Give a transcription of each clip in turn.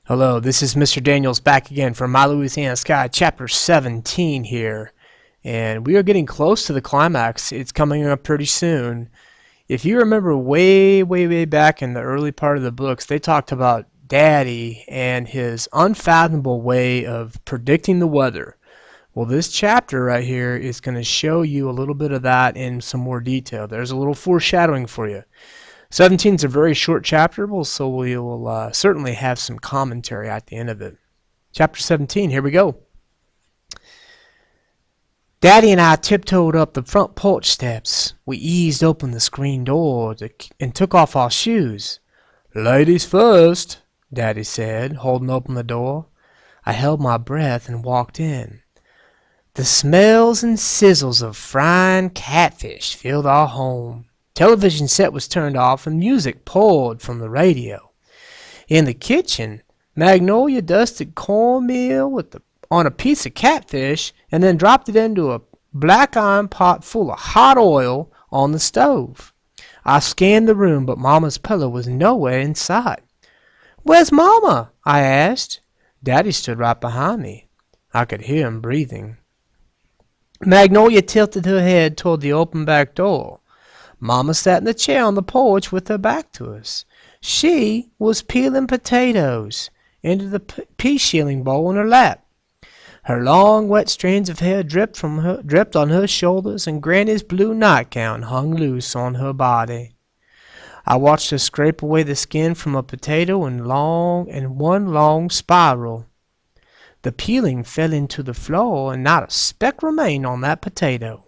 Hello, this is Mr. Daniels back again from My Louisiana Sky, Chapter 17 here. And we are getting close to the climax. It's coming up pretty soon. If you remember way back in the early part of the books, they talked about Daddy and his unfathomable way of predicting the weather. Well, this chapter right here is going to show you a little bit of that in some more detail. There's a little foreshadowing for you. 17 is a very short chapter, so we will certainly have some commentary at the end of it. Chapter 17, here we go. Daddy and I tiptoed up the front porch steps. We eased open the screen door and took off our shoes. "Ladies first," Daddy said, holding open the door. I held my breath and walked in. The smells and sizzles of frying catfish filled our home. Television set was turned off and music poured from the radio. In the kitchen, Magnolia dusted cornmeal on a piece of catfish and then dropped it into a black iron pot full of hot oil on the stove. I scanned the room, but Mama's pillow was nowhere in sight. "Where's Mama?" I asked. Daddy stood right behind me. I could hear him breathing. Magnolia tilted her head toward the open back door. Mama sat in the chair on the porch with her back to us. She was peeling potatoes into the pea shilling bowl in her lap. Her long, wet strands of hair dripped on her shoulders, and Granny's blue nightgown hung loose on her body. I watched her scrape away the skin from a potato in one long spiral. The peeling fell into the floor, and not a speck remained on that potato.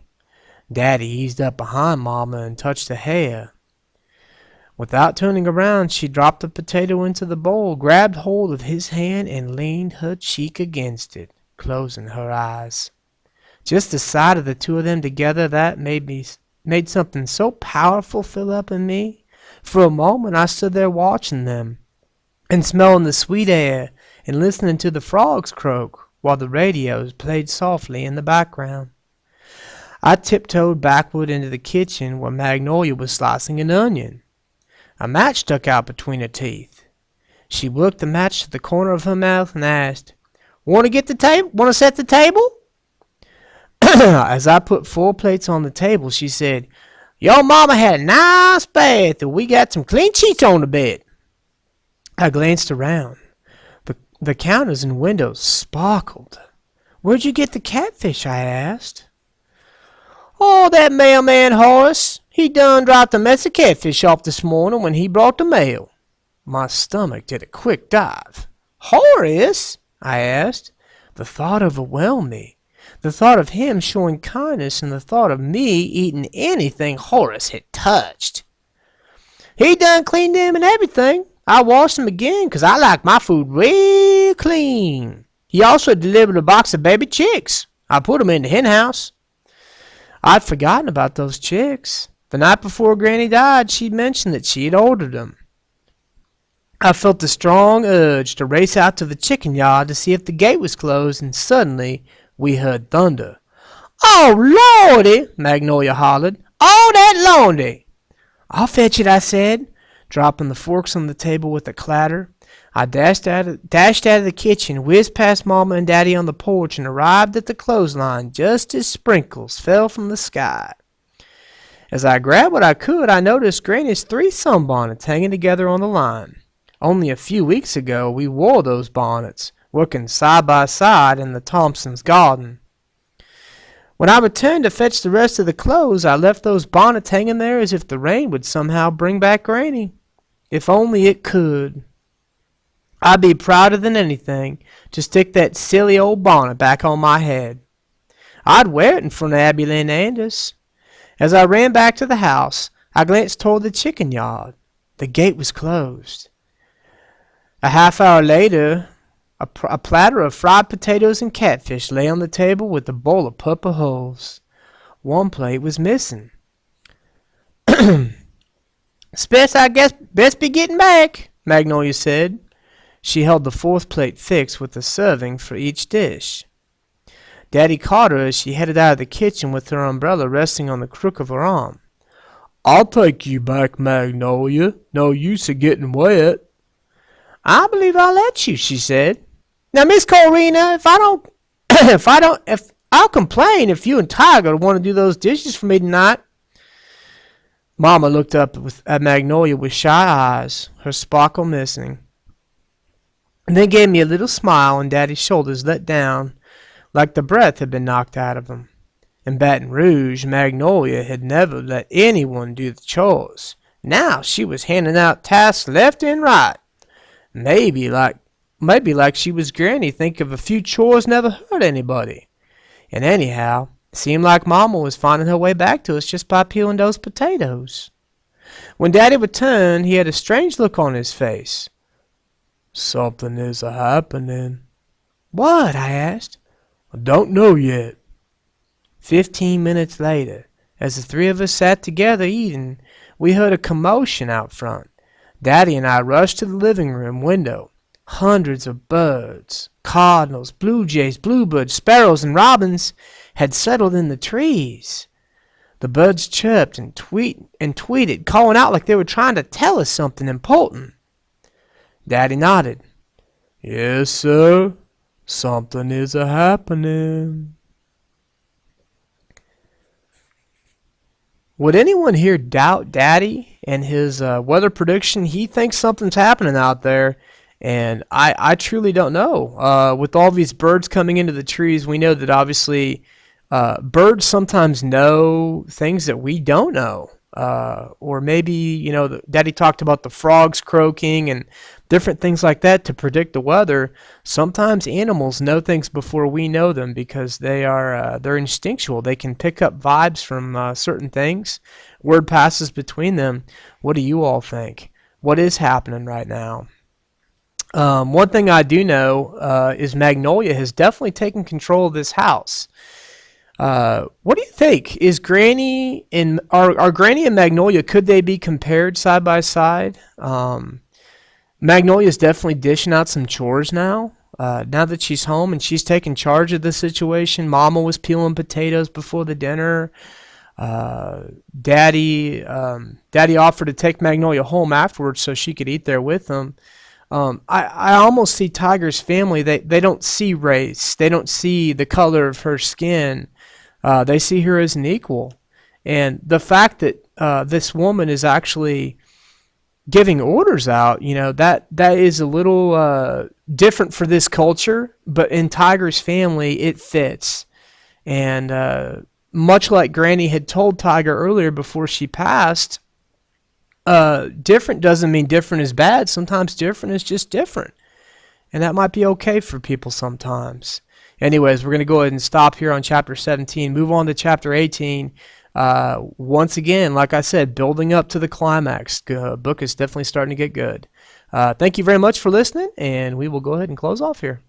Daddy eased up behind Mama and touched the hair. Without turning around, she dropped the potato into the bowl, grabbed hold of his hand, and leaned her cheek against it, closing her eyes. Just the sight of the two of them together, that made something so powerful fill up in me. For a moment I stood there watching them, and smelling the sweet air, and listening to the frogs croak, while the radios played softly in the background. I tiptoed backward into the kitchen where Magnolia was slicing an onion. A match stuck out between her teeth. She worked the match to the corner of her mouth and asked, Want to set the table?" As I put 4 plates on the table, she said, "Your mama had a nice bath and we got some clean sheets on the bed." I glanced around. The counters and windows sparkled. "Where'd you get the catfish?" I asked. "Oh, that mailman Horace. He done dropped a mess of catfish off this morning when he brought the mail." My stomach did a quick dive. "Horace?" I asked. The thought overwhelmed me. The thought of him showing kindness and the thought of me eating anything Horace had touched. "He done cleaned them and everything. I washed them again 'cause I like my food real clean. He also delivered a box of baby chicks. I put 'em in the hen house." I'd forgotten about those chicks. The night before Granny died, she'd mentioned that she had ordered them. I felt a strong urge to race out to the chicken yard to see if the gate was closed, and suddenly we heard thunder. "Oh, Lordy!" Magnolia hollered. "All that laundry!" "I'll fetch it," I said, dropping the forks on the table with a clatter. I dashed out of the kitchen, whizzed past Mama and Daddy on the porch, and arrived at the clothesline just as sprinkles fell from the sky. As I grabbed what I could, I noticed Granny's 3 sunbonnets hanging together on the line. Only a few weeks ago we wore those bonnets, working side by side in the Thompsons' garden. When I returned to fetch the rest of the clothes, I left those bonnets hanging there as if the rain would somehow bring back Granny. If only it could. I'd be prouder than anything to stick that silly old bonnet back on my head. I'd wear it in front of Abby Lynn Anders. As I ran back to the house, I glanced toward the chicken yard. The gate was closed. A half hour later, a platter of fried potatoes and catfish lay on the table with a bowl of purple hulls. One plate was missing. "Spence, I guess best be getting back," Magnolia said. She held the 4th plate fixed with a serving for each dish. Daddy caught her as she headed out of the kitchen with her umbrella resting on the crook of her arm. "I'll take you back, Magnolia. No use of getting wet." I believe I'll let you, she said. Now, Miss Corina, if I'll complain if you and Tiger want to do those dishes for me tonight. Mama looked up at Magnolia with shy eyes, her sparkle missing, and then gave me a little smile, and Daddy's shoulders let down like the breath had been knocked out of him. In Baton Rouge, Magnolia had never let anyone do the chores. Now she was handing out tasks left and right. Maybe like she was Granny, think of a few chores never hurt anybody. And anyhow, it seemed like Mama was finding her way back to us just by peeling those potatoes. When Daddy returned, he had a strange look on his face. Something is a-happening. What? I asked. I don't know yet. 15 minutes later, as the three of us sat together eating, we heard a commotion out front. Daddy and I rushed to the living room window. Hundreds of birds, cardinals, blue jays, bluebirds, sparrows, and robins had settled in the trees. The birds chirped and tweeted, calling out like they were trying to tell us something important. Daddy nodded. Yes, sir. Something is a-happening. Would anyone here doubt Daddy and his weather prediction? He thinks something's happening out there, and I truly don't know. With all these birds coming into the trees, we know that obviously birds sometimes know things that we don't know. Or maybe, Daddy talked about the frogs croaking and different things like that to predict the weather. Sometimes animals know things before we know them because they're instinctual. They can pick up vibes from certain things. Word passes between them. What do you all think? What is happening right now? One thing I do know is Magnolia has definitely taken control of this house. What do you think? Is Granny and are Granny and Magnolia, could they be compared side by side? Magnolia's definitely dishing out some chores now. Now that she's home and she's taking charge of the situation. Mama was peeling potatoes before the dinner. Daddy offered to take Magnolia home afterwards so she could eat there with them. I almost see Tiger's family. They don't see race. They don't see the color of her skin. They see her as an equal. And the fact that this woman is actually giving orders out, that is a little different for this culture. But in Tiger's family, it fits. And much like Granny had told Tiger earlier before she passed, different doesn't mean different is bad. Sometimes different is just different. And that might be okay for people sometimes. Anyways, we're going to go ahead and stop here on chapter 17. Move on to chapter 18. Once again, like I said, building up to the climax. Book is definitely starting to get good. Thank you very much for listening, and we will go ahead and close off here.